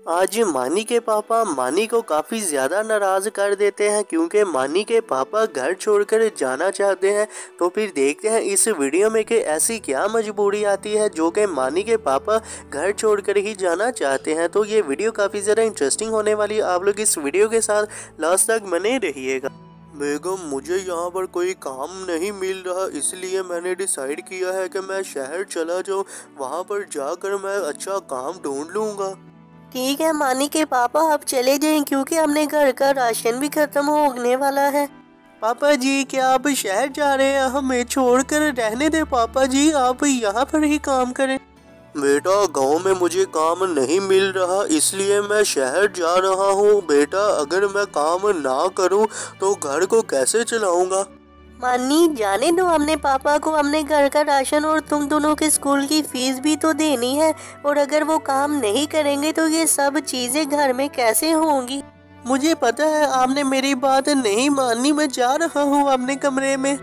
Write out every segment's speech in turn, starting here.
आज मानी के पापा मानी को काफ़ी ज़्यादा नाराज़ कर देते हैं क्योंकि मानी के पापा घर छोड़कर जाना चाहते हैं। तो फिर देखते हैं इस वीडियो में कि ऐसी क्या मजबूरी आती है जो कि मानी के पापा घर छोड़कर ही जाना चाहते हैं। तो ये वीडियो काफ़ी ज़्यादा इंटरेस्टिंग होने वाली है। आप लोग इस वीडियो के साथ लास्ट तक बने रहिएगा। बेगम, मुझे यहाँ पर कोई काम नहीं मिल रहा, इसलिए मैंने डिसाइड किया है कि मैं शहर चला जाऊँ, वहाँ पर जाकर मैं अच्छा काम ढूंढ लूँगा। ठीक है मानी के पापा, आप चले जाएं क्योंकि हमने घर का राशन भी खत्म होने वाला है। पापा जी, क्या आप शहर जा रहे हैं? हमें छोड़कर रहने दे पापा जी, आप यहाँ पर ही काम करें। बेटा, गांव में मुझे काम नहीं मिल रहा, इसलिए मैं शहर जा रहा हूँ। बेटा, अगर मैं काम ना करूँ तो घर को कैसे चलाऊंगा? मानी जाने दो, हमने पापा को हमने घर का राशन और तुम दोनों के स्कूल की फीस भी तो देनी है, और अगर वो काम नहीं करेंगे तो ये सब चीजें घर में कैसे होंगी। मुझे पता है, आपने मेरी बात नहीं मानी, मैं जा रहा हूँ अपने कमरे में।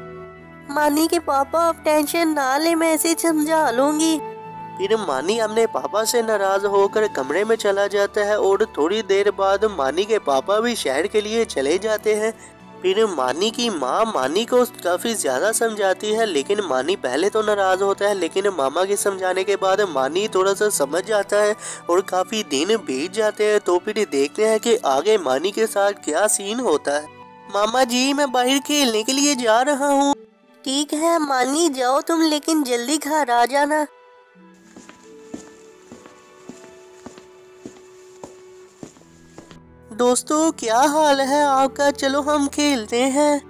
मानी के पापा, आप टेंशन ना ले, मैं इसे समझा लूंगी। फिर मानी अपने पापा से नाराज होकर कमरे में चला जाता है और थोड़ी देर बाद मानी के पापा भी शहर के लिए चले जाते हैं। फिर मानी की माँ मानी को काफ़ी ज़्यादा समझाती है, लेकिन मानी पहले तो नाराज़ होता है, लेकिन मामा के समझाने के बाद मानी थोड़ा सा समझ जाता है और काफ़ी दिन बीत जाते हैं। तो फिर देखते हैं कि आगे मानी के साथ क्या सीन होता है। मामा जी, मैं बाहर खेलने के लिए जा रहा हूँ। ठीक है मानी, जाओ तुम, लेकिन जल्दी घर आ जाना। दोस्तों, क्या हाल है आपका? चलो हम खेलते हैं।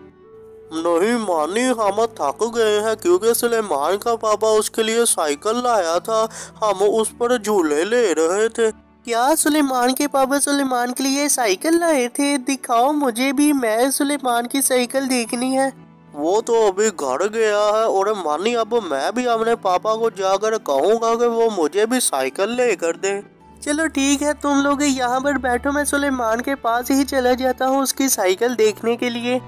नहीं मानी, हम थक गए हैं क्योंकि सुलेमान का पापा उसके लिए साइकिल लाया था, हम उस पर झूले ले रहे थे। क्या सुलेमान के पापा सुलेमान के लिए साइकिल लाए थे? दिखाओ मुझे भी, मैं सुलेमान की साइकिल देखनी है। वो तो अभी घर गया है और मानी अब मैं भी अपने पापा को जाकर कहूँगा कि वो मुझे भी साइकिल लेकर दे। चलो ठीक है, तुम लोग यहाँ पर बैठो, मैं सुलेमान के पास ही चला जाता हूँ उसकी साइकिल देखने के लिए।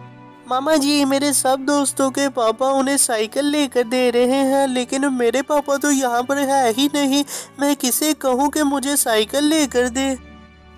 मामा जी, मेरे सब दोस्तों के पापा उन्हें साइकिल लेकर दे रहे हैं, लेकिन मेरे पापा तो यहाँ पर है ही नहीं। मैं किसे कहूँ कि मुझे साइकिल लेकर दे?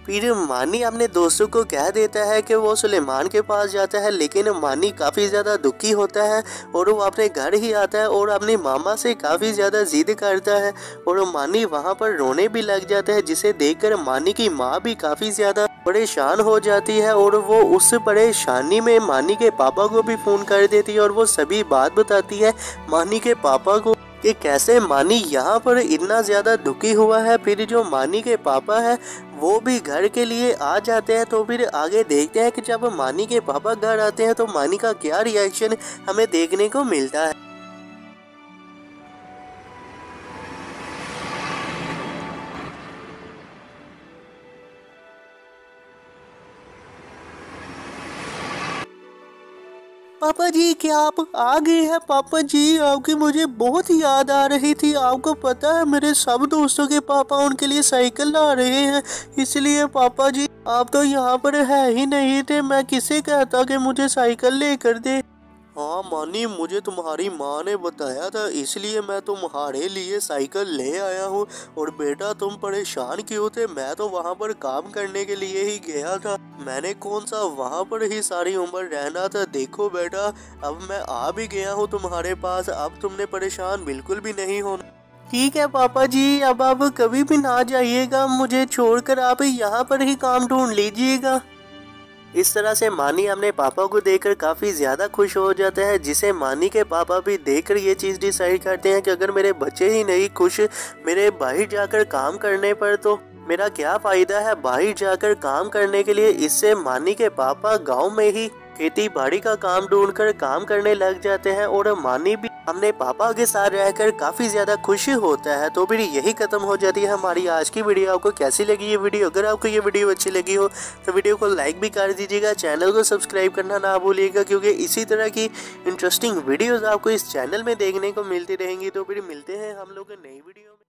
फिर मानी अपने दोस्तों को कह देता है कि वो सुलेमान के पास जाता है, लेकिन मानी काफ़ी ज़्यादा दुखी होता है और वो अपने घर ही आता है और अपने मामा से काफ़ी ज़्यादा जिद करता है और मानी वहाँ पर रोने भी लग जाता है, जिसे देखकर मानी की माँ भी काफ़ी ज़्यादा परेशान हो जाती है और वो उस परेशानी में मानी के पापा को भी फ़ोन कर देती है और वो सभी बात बताती है मानी के पापा को कि कैसे मानी यहाँ पर इतना ज़्यादा दुखी हुआ है। फिर जो मानी के पापा है वो भी घर के लिए आ जाते हैं। तो फिर आगे देखते हैं कि जब मानी के पापा घर आते हैं तो मानी का क्या रिएक्शन हमें देखने को मिलता है। पापा जी, क्या आप आ गए हैं? पापा जी, आपकी मुझे बहुत याद आ रही थी। आपको पता है, मेरे सब दोस्तों के पापा उनके लिए साइकिल ला रहे हैं, इसलिए पापा जी आप तो यहाँ पर है ही नहीं थे। मैं किसे कहता कि मुझे साइकिल लेकर दे। हाँ मानी, मुझे तुम्हारी माँ ने बताया था, इसलिए मैं तुम्हारे लिए साइकिल ले आया हूँ। और बेटा, तुम परेशान क्यों थे? मैं तो वहाँ पर काम करने के लिए ही गया था, मैंने कौन सा वहाँ पर ही सारी उम्र रहना था। देखो बेटा, अब मैं आ भी गया हूँ तुम्हारे पास, अब तुमने परेशान बिल्कुल भी नहीं होना। ठीक है पापा जी, अब आप कभी भी ना जाइएगा, मुझे छोड़कर आप यहाँ पर ही काम ढूंढ लीजिएगा। इस तरह से मानी अपने पापा को देखकर काफ़ी ज़्यादा खुश हो जाता है, जिसे मानी के पापा भी देखकर ये चीज़ डिसाइड करते हैं कि अगर मेरे बच्चे ही नहीं खुश मेरे बाहर जाकर काम करने पर, तो मेरा क्या फ़ायदा है बाहर जाकर काम करने के लिए। इससे मानी के पापा गांव में ही खेती बाड़ी का काम ढूंढकर काम करने लग जाते हैं और मानी भी अपने पापा के साथ रहकर काफ़ी ज़्यादा खुश होता है। तो फिर यही खत्म हो जाती है हमारी आज की वीडियो। आपको कैसी लगी ये वीडियो? अगर आपको ये वीडियो अच्छी लगी हो तो वीडियो को लाइक भी कर दीजिएगा, चैनल को सब्सक्राइब करना ना भूलिएगा, क्योंकि इसी तरह की इंटरेस्टिंग वीडियोज़ आपको इस चैनल में देखने को मिलती रहेंगी। तो फिर मिलते हैं हम लोग नई वीडियो में।